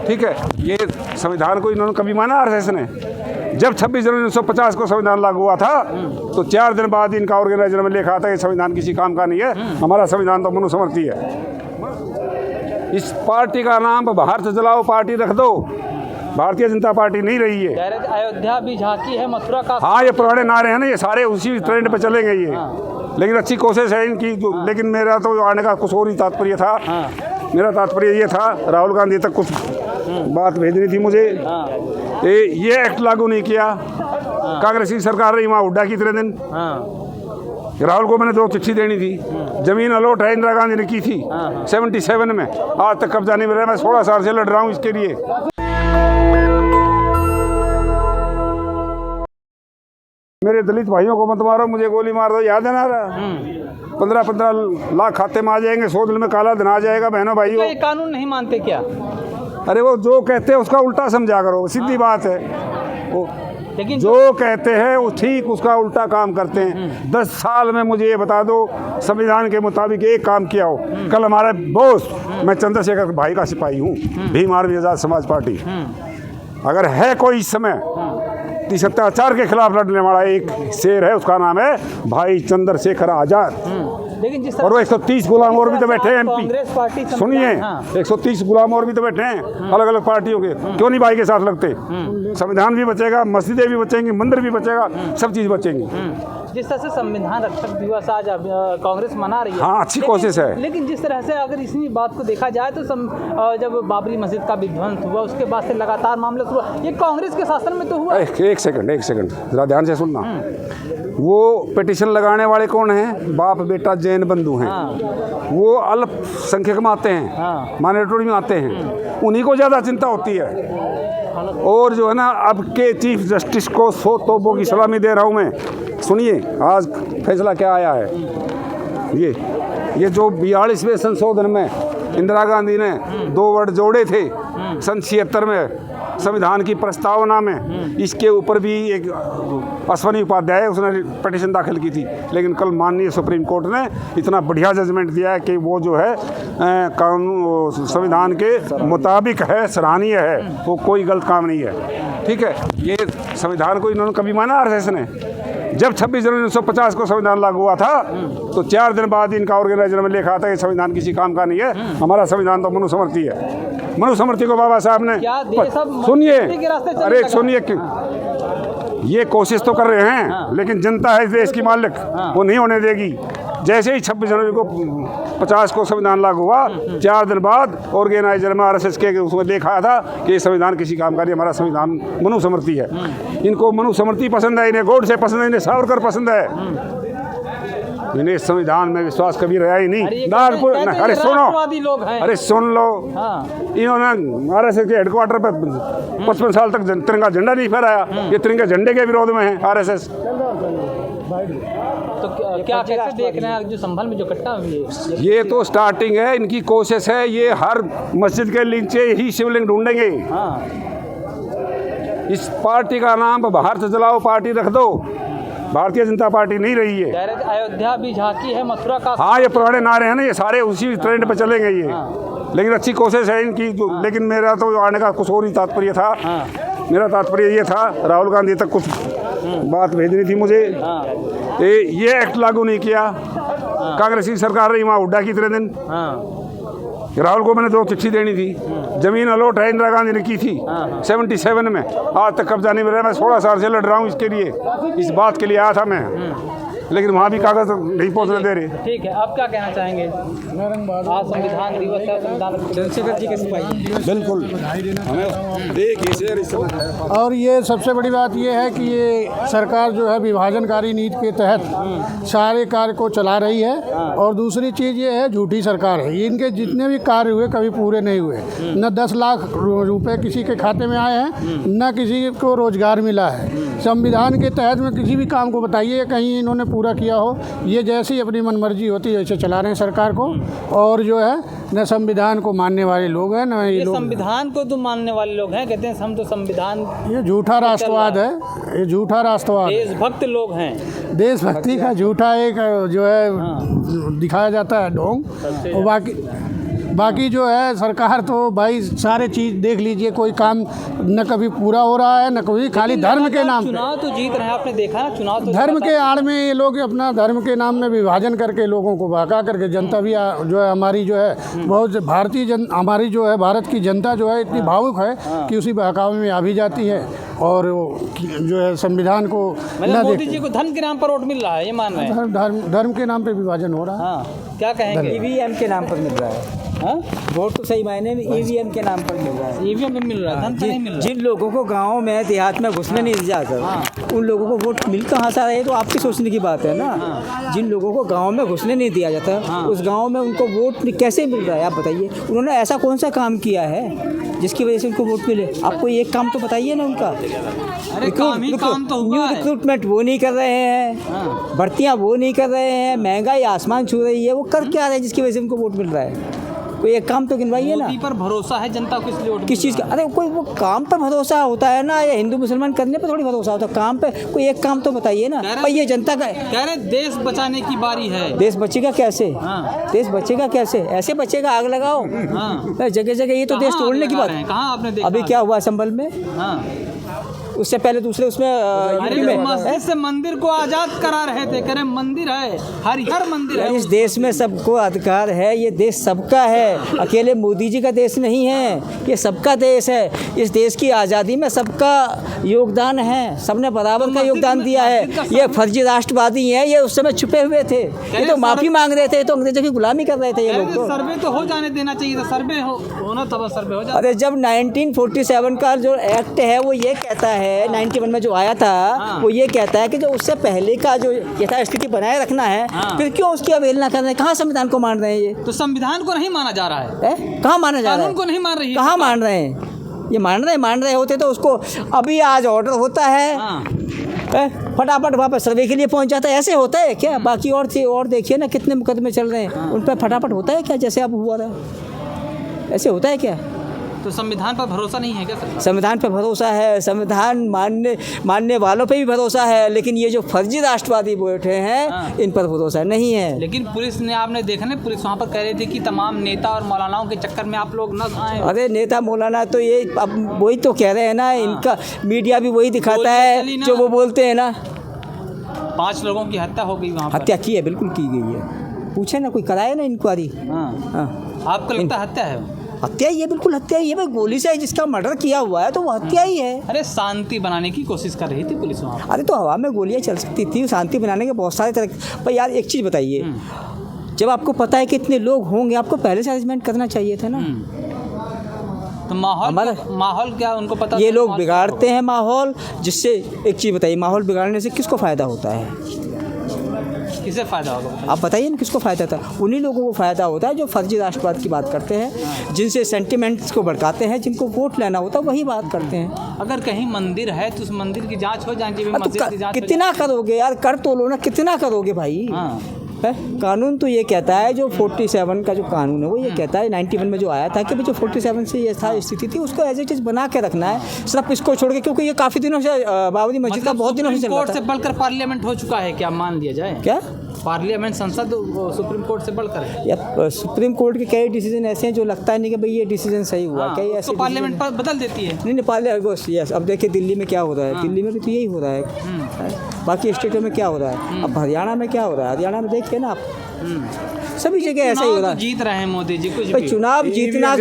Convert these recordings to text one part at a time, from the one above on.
ठीक है। ये संविधान को इन्होंने कभी माना आरएसएस ने? जब 26 जनवरी 1950 को संविधान लागू हुआ था तो 4 दिन बाद इनका ऑर्गेनाइजर में लिखा था कि संविधान किसी काम का नहीं है, हमारा संविधान तो मनुस्मृति है। इस पार्टी का नाम भारत जलाओ पार्टी रख दो, भारतीय जनता पार्टी नहीं रही है। अयोध्या भी झांकी है, मथुरा का। हाँ, ये पुराने नारे हैं ना, ये सारे उसी ट्रेंड पे चलेंगे ये। लेकिन अच्छी कोशिश है इनकी, लेकिन मेरा तो आने का कुछ और ही तात्पर्य था। मेरा तात्पर्य ये था, राहुल गांधी तक कुछ बात भेजनी थी मुझे। ये एक्ट लागू नहीं किया, कांग्रेस की सरकार रही वहाँ हुड्डा की तरह दिन। राहुल को मैंने 2 चिट्ठी देनी थी। जमीन अलॉट है, इंदिरा गांधी ने की थी 77 में, आज तक कब्जा नहीं मिला। मैं 16 साल से लड़ रहा हूँ इसके लिए। मेरे दलित भाइयों को मत मारो, मुझे गोली मार दो, याद है ना? 15-15 लाख खाते में आ जाएंगे, 100 दिन में काला दिन आ जाएगा। बहनों भाइयों, ये कानून नहीं मानते क्या? अरे वो जो कहते हैं उसका उल्टा समझा करो, सीधी बात है। वो लेकिन जो कहते हैं वो ठीक उसका उल्टा काम करते हैं। 10 साल में मुझे ये बता दो संविधान के मुताबिक एक काम किया हो। कल हमारे बॉस, मैं चंद्रशेखर भाई का सिपाही हूँ, भीम आर्मी आजाद समाज पार्टी। अगर है कोई इस समय अत्याचार के खिलाफ लड़ने वाला एक शेर है, उसका नाम है भाई चंद्रशेखर आजाद। लेकिन जिस और वो 130 गुलाम और भी तो बैठे हैं एमपी। कांग्रेस पार्टी सुनिए, 130 गुलाम और भी तो बैठे हैं अलग अलग पार्टियों के। क्यों नहीं भाई के साथ लगते? संविधान भी बचेगा, मस्जिदें भी बचेंगी, मंदिर भी बचेगा, सब चीज़ बचेंगी। जिस तरह से संविधान रक्षक दिवस आज कांग्रेस मना रही है, हाँ, अच्छी कोशिश है। लेकिन जिस तरह से अगर इसी बात को देखा जाए तो जब बाबरी मस्जिद का विध्वंस हुआ उसके बाद से लगातार मामले शुरू हुआ। ये कांग्रेस के शासन में तो हुआ। एक सेकंड जरा ध्यान से सुनना। वो पिटीशन लगाने वाले कौन हैं? बाप बेटा जैन बंधु हैं। वो अल्पसंख्यक में आते हैं, माइनॉरिटी में आते हैं, उन्हीं को ज़्यादा चिंता होती है। और जो है ना, अब के चीफ जस्टिस को 100 तोपों की सलामी दे रहा हूँ मैं। सुनिए आज फैसला क्या आया है। ये जो 42वें संशोधन में इंदिरा गांधी ने 2 वर्ड जोड़े थे सन 76 में संविधान की प्रस्तावना में, इसके ऊपर भी एक अश्वनी उपाध्याय उसने पिटीशन दाखिल की थी। लेकिन कल माननीय सुप्रीम कोर्ट ने इतना बढ़िया जजमेंट दिया है कि वो जो है कानून संविधान के मुताबिक है, सराहनीय है, वो कोई गलत काम नहीं है। ठीक है। ये संविधान को इन्होंने कभी माना आरएसएस ने? जब 26 जनवरी 1950 को संविधान लागू हुआ था तो 4 दिन बाद इनका ऑर्गेनाइजर में लिखा था कि संविधान किसी काम का नहीं है, हमारा संविधान तो मनुस्मृति है। मनुस्मृति को बाबा साहब ने, सुनिए, अरे सुनिए, ये कोशिश तो कर रहे हैं लेकिन जनता है इस देश की मालिक, वो नहीं होने देगी। जैसे ही 26 जनवरी को 50 को संविधान लागू हुआ, 4 दिन बाद ऑर्गेनाइजर में आरएसएस के उसमें देखा था कि संविधान किसी काम का नहीं, हमारा संविधान मनुस्मृति है। इनको मनुस्मृति पसंद है, इन्हें गोडसे पसंद है, इन्हें सावरकर पसंद है, इन्हें संविधान में विश्वास कभी रहा ही नहीं। अरे सुनो, अरे सुन लो, इन्होंने आरएसएस के हेडक्वार्टर पर 55 साल तक तिरंगा झंडा नहीं फहराया। ये तिरंगे झंडे के विरोध में है आरएसएस। तो क्या कैसे देख रहे हैं जो संभल में जो घटना हुई है? ये तो स्टार्टिंग है, इनकी कोशिश है। ये हर मस्जिद के नीचे ही शिवलिंग ढूंढेंगे। इस पार्टी का नाम भारत जलाओ पार्टी रख दो, भारतीय जनता पार्टी नहीं रही है। अयोध्या भी झांकी है, मथुरा का। हाँ, ये पुराने नारे हैं ना, ये सारे उसी ट्रेंड पे चलेंगे ये। लेकिन अच्छी कोशिश है इनकी, लेकिन मेरा तो आने का कुछ और ही तात्पर्य था। मेरा तात्पर्य ये था, राहुल गांधी तक कुछ बात भेजनी थी मुझे। ये एक्ट लागू नहीं किया, कांग्रेस की सरकार रही वहाँ हुड्डा की तरह दिन। राहुल को मैंने 2 चिट्ठी देनी थी। जमीन अलॉट है, इंदिरा गांधी ने की थी 77 में, आज तक कब्जा नहीं मिला। मैं 16 साल से लड़ रहा हूँ इसके लिए, इस बात के लिए आया था मैं, लेकिन वहाँ भी कागज नहीं पहुँचने दे रहे। ठीक है, आप क्या कहना चाहेंगे? आज संविधान दिवस है, संविधान चंद्रशेखर जी के सिपाही। बिल्कुल, हमें देखिए। और ये सबसे बड़ी बात ये है कि ये सरकार जो है विभाजनकारी नीति के तहत सारे कार्य को चला रही है। और दूसरी चीज़ ये है, झूठी सरकार है। इनके जितने भी कार्य हुए कभी पूरे नहीं हुए। न 10 लाख रुपए किसी के खाते में आए हैं, न किसी को रोजगार मिला है। संविधान के तहत में किसी भी काम को बताइए कहीं इन्होंने पूरा किया हो। ये जैसी अपनी मनमर्जी होती है वैसे चला रहे हैं सरकार को। और जो है न संविधान को मानने वाले लोग हैं, न ये लोग संविधान को तो मानने वाले लोग हैं, कहते हैं हम तो संविधान। ये झूठा राष्ट्रवाद है, ये झूठा राष्ट्रवाद। देशभक्त लोग हैं, देशभक्ति का झूठा एक जो है दिखाया जाता है ढोंग। और बाकी जो है सरकार तो भाई सारे चीज़ देख लीजिए, कोई काम न कभी पूरा हो रहा है न कभी, खाली धर्म के नाम पे। चुनाव तो जीत रहे हैं, आपने देखा ना, चुनाव तो धर्म के आड़ में ये लोग अपना धर्म के नाम में विभाजन करके लोगों को बहका करके, जनता भी जो है हमारी जो है बहुत हमारी जो है भारत की जनता जो है इतनी भावुक है कि उसी बहकावे में आ भी जाती है और जो है संविधान को मतलब मोदी जी को धर्म के नाम पर वोट मिल रहा है, ये मान रहे हैं? धर्म के नाम पे विभाजन हो रहा है। हाँ, क्या कहेंगे? ईवीएम के नाम पर मिल रहा है। हाँ? वोट तो सही मायने में ईवीएम के नाम पर मिल रहा है। ईवीएम में मिल रहा है, धन तो नहीं मिल रहा। जिन लोगों को गांव में देहात में घुसने नहीं दिया जाता, उन लोगों को वोट मिल कहाँ से रहा है, तो आपकी सोचने की बात है ना। जिन लोगों को गांव में घुसने नहीं दिया जाता, उस गांव में उनको वोट कैसे मिल रहा है, आप बताइए। उन्होंने ऐसा कौन सा काम किया है जिसकी वजह से उनको वोट मिले? आपको एक काम तो बताइए ना उनका। अरे काम तो हुआ है। रिक्रूटमेंट वो नहीं कर रहे हैं, भर्तियाँ वो नहीं कर रहे हैं, महंगाई आसमान छू रही है, वो कर क्या रहे हैं जिसकी वजह से उनको वोट मिल रहा है? कोई एक काम तो गिनवाइए ना। मोदी पर भरोसा है जनता को, इसलिए वोट किस चीज़ का? अरे कोई वो काम पर भरोसा होता है ना, या हिंदू मुसलमान करने पर थोड़ी भरोसा होता है, काम पे कोई एक काम तो बताइए ना। और ये जनता का कह रहे देश बचाने की बारी है। देश बचेगा कैसे? हाँ। देश बचेगा कैसे? ऐसे बचेगा, आग लगाओ। हाँ। जगह जगह ये तो देश तोड़ने की बात है। कहाँ आपने देखा? अभी क्या हुआ संभल में? हाँ। उससे पहले दूसरे उसमें अरे यूपी में मस्जिद से मंदिर को आजाद करा रहे थे, कह रहे मंदिर है, हर मंदिर है। इस देश में सबको अधिकार है, ये देश सबका है, अकेले मोदी जी का देश नहीं है, ये सबका देश है। इस देश की आज़ादी में सबका योगदान है, सबने बराबर का योगदान दिया है। ये फर्जी राष्ट्रवादी हैं, ये उस समय छुपे हुए थे, ये तो माफ़ी मांग रहे थे, ये तो अंग्रेजों की गुलामी कर रहे थे ये लोग। तो सर्वे तो हो जाने देना चाहिए था, सर्वे होना तब सर्वे हो जाता। अरे जब 1947 का जो एक्ट है वो ये कहता है, 91 में जो आया था वो ये कहता है कि जो उससे पहले का जो यथास्थिति बनाए रखना है, फिर क्यों उसकी अवहेलना कर रहे हैं? कहाँ संविधान को मान रहे हैं ये? तो संविधान को नहीं माना जा रहा है, कहाँ माना जा रहा है? कानून को नहीं मान रही है, कहाँ मान रहे हैं? ये मान रहे होते तो उसको अभी आज ऑर्डर होता है, फटाफट वहाँ पर सर्वे के लिए पहुँच जाता है। ऐसे होता है क्या? बाकी और देखिए ना कितने मुकदमे चल रहे हैं, उन पर फटाफट होता है क्या जैसे अब हुआ रहा? ऐसे होता है क्या? तो संविधान पर भरोसा नहीं है क्या सर? संविधान पर भरोसा है, संविधान मानने वालों पे भी भरोसा है, लेकिन ये जो फर्जी राष्ट्रवादी बैठे हैं इन पर भरोसा नहीं है। लेकिन पुलिस ने, आपने देखा ना, पुलिस वहाँ पर कह रही थी कि तमाम नेता और मौलानाओं के चक्कर में आप लोग न आए। अरे नेता मौलाना तो ये अब वही तो कह रहे हैं ना, इनका मीडिया भी वही दिखाता है जो वो बोलते हैं ना। 5 लोगों की हत्या हो गई वहाँ पर। हत्या की है, बिल्कुल की गई है। पूछे ना, कोई कराए ना इंक्वायरी। आपको लगता है हत्या है? हत्या ही है, बिल्कुल हत्या ही है भाई। गोली से जिसका मर्डर किया हुआ है तो वो हत्या ही है। अरे शांति बनाने की कोशिश कर रही थी पुलिस वहाँ। अरे तो हवा में गोलियां चल सकती थी, शांति बनाने के बहुत सारे तरह। पर यार एक चीज़ बताइए, जब आपको पता है कि इतने लोग होंगे, आपको पहले से अरेंजमेंट करना चाहिए था ना। तो माहौल क्या उनको पता? ये लोग बिगाड़ते हैं माहौल, जिससे एक चीज़ बताइए, माहौल बिगाड़ने से किसको फ़ायदा होता है? किसे फ़ायदा होगा? आप बताइए ना, किसको फ़ायदा था? उन्हीं लोगों को फ़ायदा होता है जो फर्जी राष्ट्रवाद की बात करते हैं, जिनसे सेंटिमेंट्स को भड़काते हैं, जिनको वोट लेना होता है वही बात करते हैं। अगर कहीं मंदिर है तो उस मंदिर की जांच हो जानी चाहिए, मस्जिद की जांच। कितना करोगे यार? कर तो लो ना, कितना करोगे भाई? कानून तो ये कहता है, जो 47 का जो कानून है वो ये कहता है, 91 में जो आया था कि जो 47 से ये था स्थिति थी उसको एज इट इज बना के रखना है, सिर्फ इसको छोड़ के। क्योंकि ये काफ़ी दिनों से बाबरी मस्जिद का बहुत दिनों से चल रहा था। कोर्ट से बढ़कर पार्लियामेंट हो चुका है क्या, मान लिया जाए? क्या पार्लियामेंट, संसद सुप्रीम कोर्ट से बढ़कर है? या सुप्रीम कोर्ट के कई डिसीजन ऐसे हैं जो लगता नहीं कि भाई ये डिसीजन सही हुआ। कई ऐसे तो पार्लियामेंट पर बदल देती है। नहीं पार्लियामेंट। यस, अब देखिए दिल्ली में क्या हो रहा है, दिल्ली में भी तो यही हो रहा है। बाकी स्टेटों में क्या हो रहा है, अब हरियाणा में क्या हो रहा है, हरियाणा में देखिए ना आप, सभी जगह ऐसा ही हो रहा है। जीत रहे हैं मोदी जी, कुछ भी चुनाव जीतना,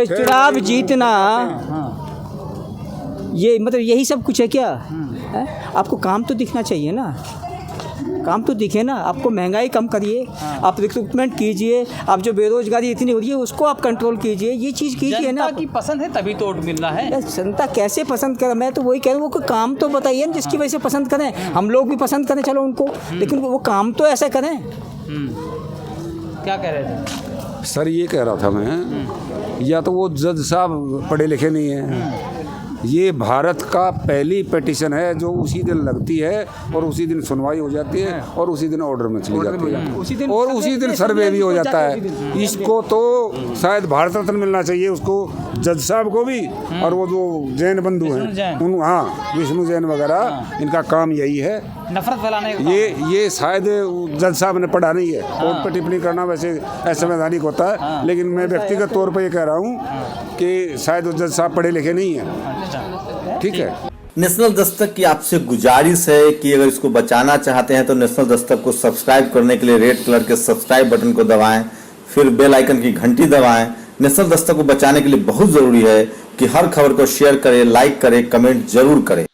चुनाव जीतना, ये मतलब यही सब कुछ है क्या? आपको काम तो दिखना चाहिए ना, काम तो दिखे ना। आपको महंगाई कम करिए, आप रिक्रूटमेंट कीजिए, आप जो बेरोजगारी इतनी हो रही है उसको आप कंट्रोल कीजिए, ये चीज़ कीजिए ना। जनता की पसंद है तभी तो वोट मिल रहा है। जनता कैसे पसंद करे? मैं तो वही कह रहा हूँ, वो कोई काम तो बताइए ना जिसकी वजह से पसंद करें। हम लोग भी पसंद करें चलो उनको, लेकिन वो काम तो ऐसा करें। क्या कह रहे थे सर? ये कह रहा था मैं, या तो वो जज साहब पढ़े लिखे नहीं हैं, ये भारत का पहली पिटीशन है जो उसी दिन लगती है और उसी दिन सुनवाई हो जाती है और उसी दिन ऑर्डर में चली जाती है और उसी दिन सर्वे भी हो जाता है। इसको तो शायद भारत रत्न मिलना चाहिए उसको, जज साहब को भी, और वो जो जैन बंधु हैं, हाँ विष्णु जैन वगैरह, इनका काम यही है नफरत फैलाने का ये शायद जज साहब ने पढ़ा नहीं है। कोर्ट पर टिप्पणी करना वैसे असंवैधानिक होता है, लेकिन मैं व्यक्तिगत तौर पर ये कह रहा हूँ कि शायद वो जज साहब पढ़े लिखे नहीं है। ठीक है। नेशनल दस्तक की आपसे गुजारिश है कि अगर इसको बचाना चाहते हैं तो नेशनल दस्तक को सब्सक्राइब करने के लिए रेड कलर के सब्सक्राइब बटन को दबाएं, फिर बेल आइकन की घंटी दबाएं। नेशनल दस्तक को बचाने के लिए बहुत जरूरी है कि हर खबर को शेयर करें, लाइक करें, कमेंट जरूर करें।